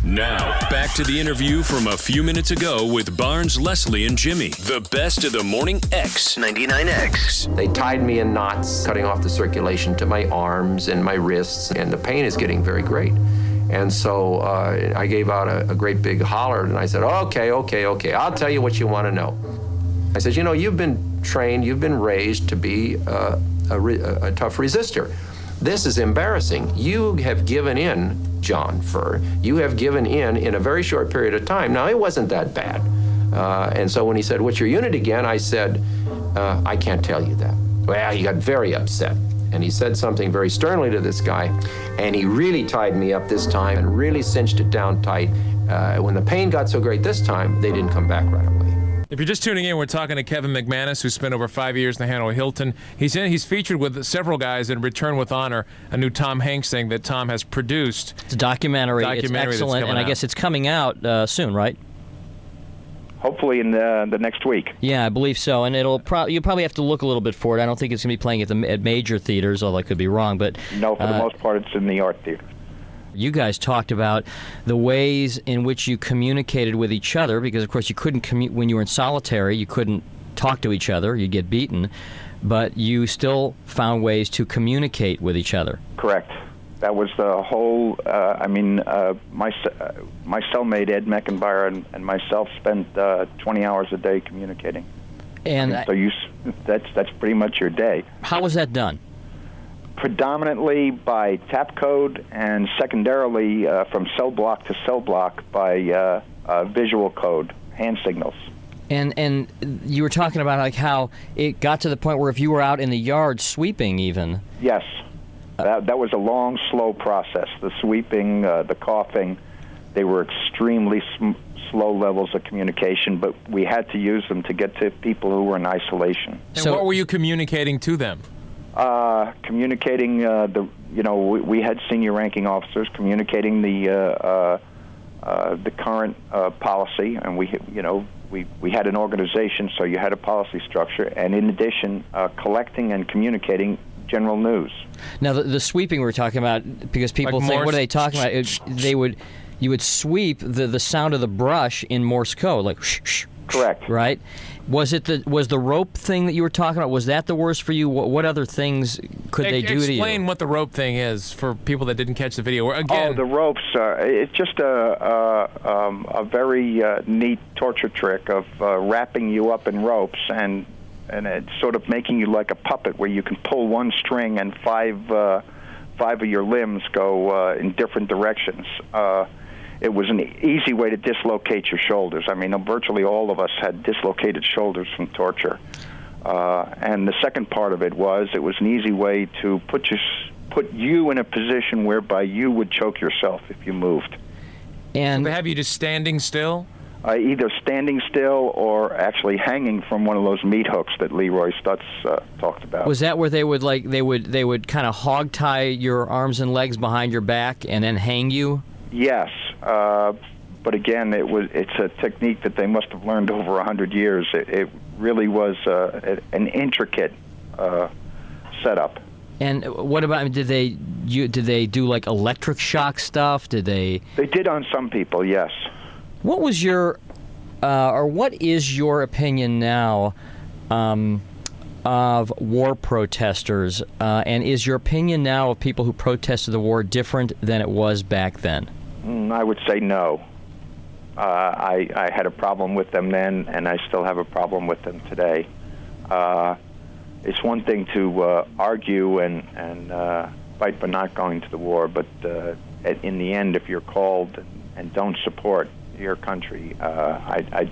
Now, back to the interview from a few minutes ago with Barnes, Leslie, and Jimmy. The best of the morning X 99X. They tied me in knots, cutting off the circulation to my arms and my wrists, and the pain is getting very great. And so I gave out a great big holler, and I said, okay, I'll tell you what you want to know. I said, you've been trained, you've been raised to be a tough resistor. This is embarrassing. You have given in, John Furr. You have given in a very short period of time. Now, it wasn't that bad. And so when he said, what's your unit again? I said, I can't tell you that. Well, he got very upset. And he said something very sternly to this guy. And he really tied me up this time and really cinched it down tight. When the pain got so great this time, they didn't come back right away. If you're just tuning in, we're talking to Kevin McManus, who spent over 5 years in the Hanoi Hilton. He's featured with several guys in Return with Honor, a new Tom Hanks thing that Tom has produced. It's a documentary. It's excellent, and I guess it's coming out soon, right? Hopefully in the next week. Yeah, I believe so, and you'll probably have to look a little bit for it. I don't think it's going to be playing at major theaters, although I could be wrong. But no, for the most part, it's in the art theater. You guys talked about the ways in which you communicated with each other, because, of course, you couldn't when you were in solitary, you couldn't talk to each other, you'd get beaten, but you still found ways to communicate with each other. Correct. That was the whole, my cellmate, Ed Meckenbauer, and myself spent 20 hours a day communicating. And that's pretty much your day. How was that done? Predominantly by tap code, and secondarily from cell block to cell block by visual code, hand signals. And you were talking about like how it got to the point where if you were out in the yard sweeping even. Yes. That was a long, slow process. The sweeping, the coughing, they were extremely slow levels of communication, but we had to use them to get to people who were in isolation. And what were you communicating to them? Communicating we had senior ranking officers communicating the current policy, and we had an organization, so you had a policy structure, and in addition, collecting and communicating general news. Now, the sweeping we're talking about, because people think, what are they talking about? You would sweep the sound of the brush in Morse code, like shh, shh. Correct. Right? Was the rope thing that you were talking about, was that the worst for you? What other things could they do to you? Explain what the rope thing is for people that didn't catch the video. Again, the ropes, it's just a very neat torture trick of wrapping you up in ropes and it's sort of making you like a puppet where you can pull one string and five of your limbs go in different directions. It was an easy way to dislocate your shoulders. I mean, virtually all of us had dislocated shoulders from torture. And the second part of it was an easy way to put you in a position whereby you would choke yourself if you moved. And so they have you just standing still? Either standing still or actually hanging from one of those meat hooks that Leroy Stutz talked about. Was that where they would kind of hog tie your arms and legs behind your back and then hang you? Yes, but again, it's a technique that they must have learned over 100 years. It really was an intricate setup. And what about? Did they do like electric shock stuff? Did they? They did on some people, yes. What was your, or what is your opinion now of war protesters? And is your opinion now of people who protested the war different than it was back then? I would say no. I had a problem with them then, and I still have a problem with them today. It's one thing to argue and fight for not going to the war, but in the end, if you're called and don't support your country, I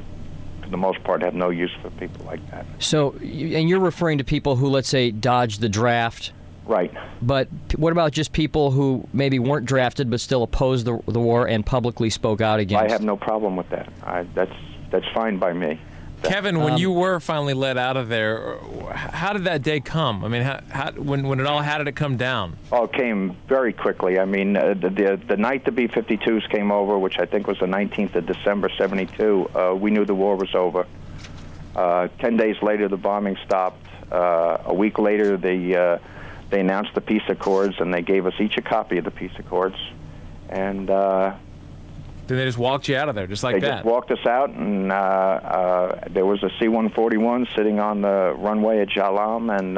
for the most part, have no use for people like that. So, and you're referring to people who, let's say, dodged the draft. Right. But what about just people who maybe weren't drafted but still opposed the war and publicly spoke out against? I have no problem with that. That's fine by me. Kevin, when you were finally let out of there, how did that day come? I mean, when how did it come down? Oh, it came very quickly. I mean, the night the B-52s came over, which I think was the 19th of December, 1972, we knew the war was over. 10 days later, the bombing stopped. A week later, they announced the peace accords, and they gave us each a copy of the peace accords. And Then they just walked you out of there, just like They that. just walked us out, and there was a C-141 sitting on the runway at Jalam, and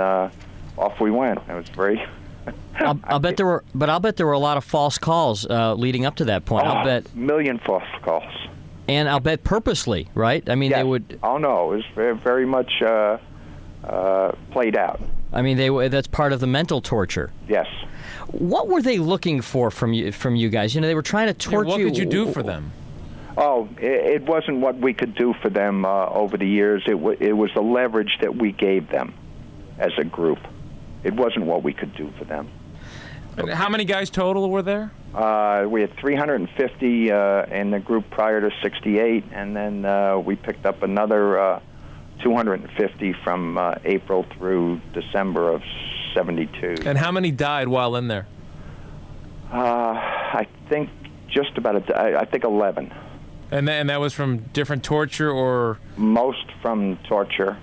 off we went. It was very... I'll bet there were a lot of false calls leading up to that point. I'll bet a million false calls. And I'll bet purposely, right? I mean, yes. they would... Oh, no, it was very, very much played out. I mean, that's part of the mental torture. Yes. What were they looking for from you guys? You know, they were trying to torture you. What could you do for them? Oh, it wasn't what we could do for them over the years. It was the leverage that we gave them as a group. It wasn't what we could do for them. And how many guys total were there? We had 350 in the group prior to 68, and then we picked up another 250 from April through December of 72. And how many died while in there? I think just about, I think 11. And that was from different torture, or? Most from torture.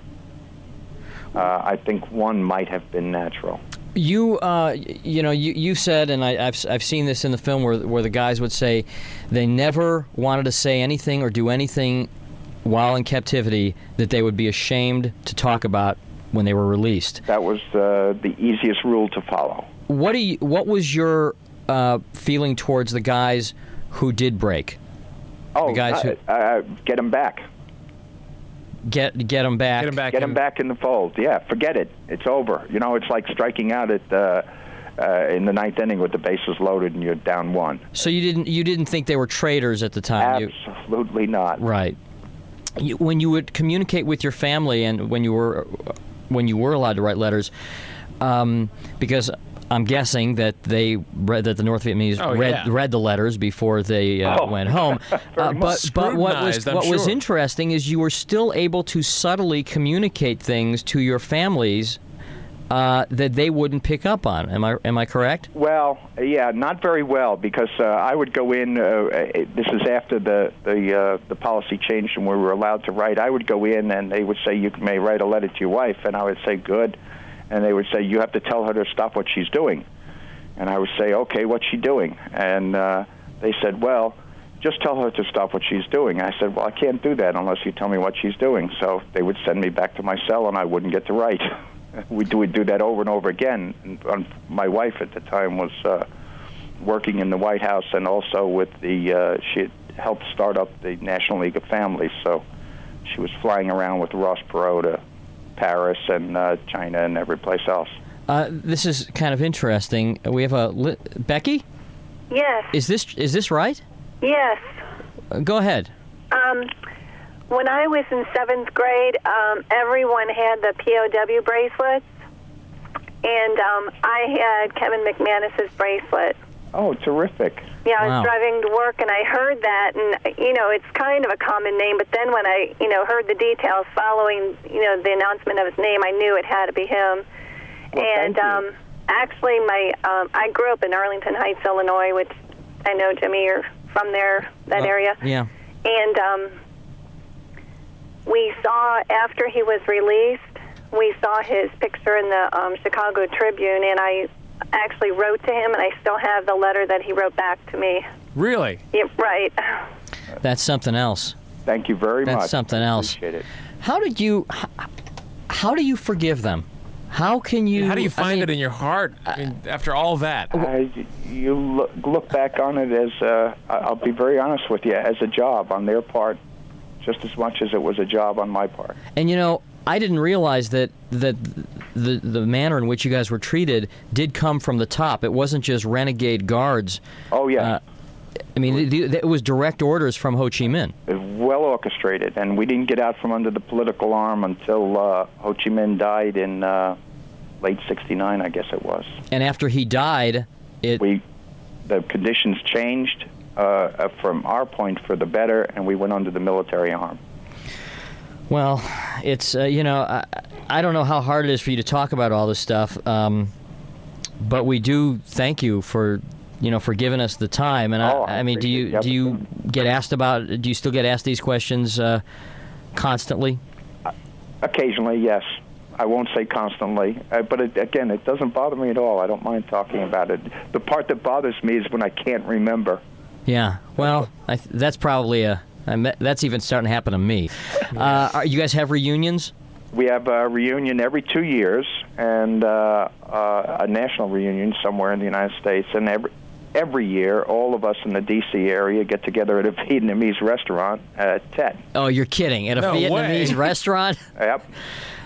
I think one might have been natural. You said, and I've seen this in the film where the guys would say they never wanted to say anything or do anything while in captivity that they would be ashamed to talk about when they were released. That was the easiest rule to follow. What was your feeling towards the guys who did break? Oh, the guys who get them back. Get them back. Get them back in the fold. Yeah, forget it. It's over. You know, it's like striking out at in the ninth inning with the bases loaded and you're down one. So you didn't think they were traitors at the time? Absolutely not. Right. When you would communicate with your family and when you were allowed to write letters, because I'm guessing that the North Vietnamese read the letters before they went home. But what was interesting is you were still able to subtly communicate things to your families that they wouldn't pick up on. Am I correct? Well, yeah, not very well, because I would go in. This is after the policy changed and we were allowed to write. I would go in and they would say, "You may write a letter to your wife," and I would say, "Good." And they would say, "You have to tell her to stop what she's doing." And I would say, "Okay, what's she doing?" And they said, "Well, just tell her to stop what she's doing." I said, "Well, I can't do that unless you tell me what she's doing." So they would send me back to my cell, and I wouldn't get to write. We'd do that over and over again. And my wife at the time was working in the White House, and also with she had helped start up the National League of Families. So she was flying around with Ross Perot to Paris and China and every place else. This is kind of interesting. We have Becky? Yes. Is this right? Yes. Go ahead. When I was in 7th grade, everyone had the POW bracelets, and I had Kevin McManus's bracelet. Oh, terrific. Yeah, I was Wow. driving to work, and I heard that, and, it's kind of a common name, but then when I, heard the details following, the announcement of his name, I knew it had to be him. Well, and thank you. actually, I grew up in Arlington Heights, Illinois, which I know, Jimmy, you're from there, that area. Yeah. And we saw, after he was released, we saw his picture in the Chicago Tribune, and I actually wrote to him, and I still have the letter that he wrote back to me. Really? Yeah, right. That's something else. Thank you very much. That's something else. Appreciate it. How do you forgive them? How can you? How do you find it in your heart after all that? You look back on it as, I'll be very honest with you, as a job on their part, just as much as it was a job on my part. And I didn't realize that the manner in which you guys were treated did come from the top. It wasn't just renegade guards. Oh, yeah. It was direct orders from Ho Chi Minh. Well orchestrated, and we didn't get out from under the political arm until Ho Chi Minh died in late '69, I guess it was. And after he died, the conditions changed from our point for the better, and we went under the military arm. Well, it's I don't know how hard it is for you to talk about all this stuff, but we do thank you for giving us the time. And do you get asked about? Do you still get asked these questions constantly? Occasionally, yes. I won't say constantly, but again, it doesn't bother me at all. I don't mind talking about it. The part that bothers me is when I can't remember Yeah. Well, that's probably that's even starting to happen to me. You guys have reunions? We have a reunion every 2 years, and a national reunion somewhere in the United States. And every year, all of us in the D.C. area get together at a Vietnamese restaurant at 10. Oh, you're kidding. At a Vietnamese restaurant? Yep.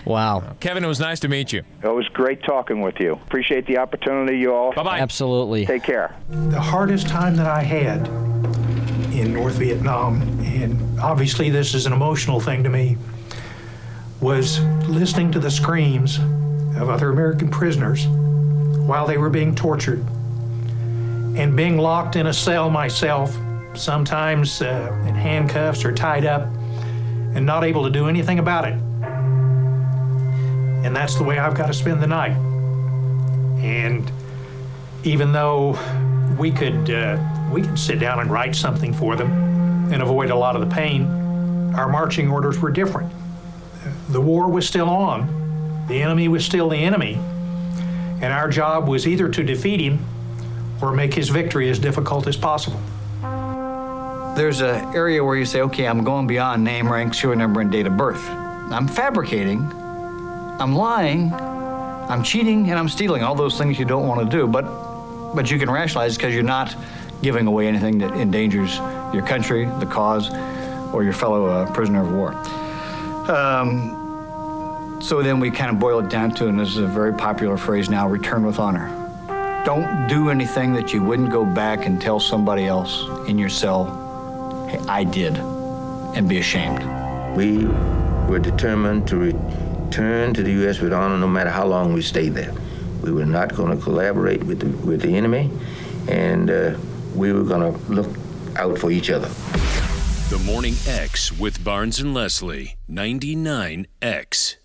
Wow. Kevin, it was nice to meet you. It was great talking with you. Appreciate the opportunity, you all. Bye-bye. Absolutely. Take care. The hardest time that I had in North Vietnam, and obviously this is an emotional thing to me, was listening to the screams of other American prisoners while they were being tortured, and being locked in a cell myself, sometimes in handcuffs or tied up, and not able to do anything about it. And that's the way I've got to spend the night. And even though we could sit down and write something for them and avoid a lot of the pain, our marching orders were different. The war was still on, the enemy was still the enemy, and our job was either to defeat him or make his victory as difficult as possible. There's an area where you say, okay, I'm going beyond name, rank, serial number, and date of birth. I'm fabricating, I'm lying, I'm cheating, and I'm stealing, all those things you don't want to do, but you can rationalize because you're not giving away anything that endangers your country, the cause, or your fellow prisoner of war. So then we kind of boil it down to, and this is a very popular phrase now, return with honor. Don't do anything that you wouldn't go back and tell somebody else in your cell, hey, I did, and be ashamed. We were determined to return to the U.S. with honor no matter how long we stayed there. We were not going to collaborate with the enemy, and we were going to look out for each other. The Morning X with Barnes and Leslie, 99X.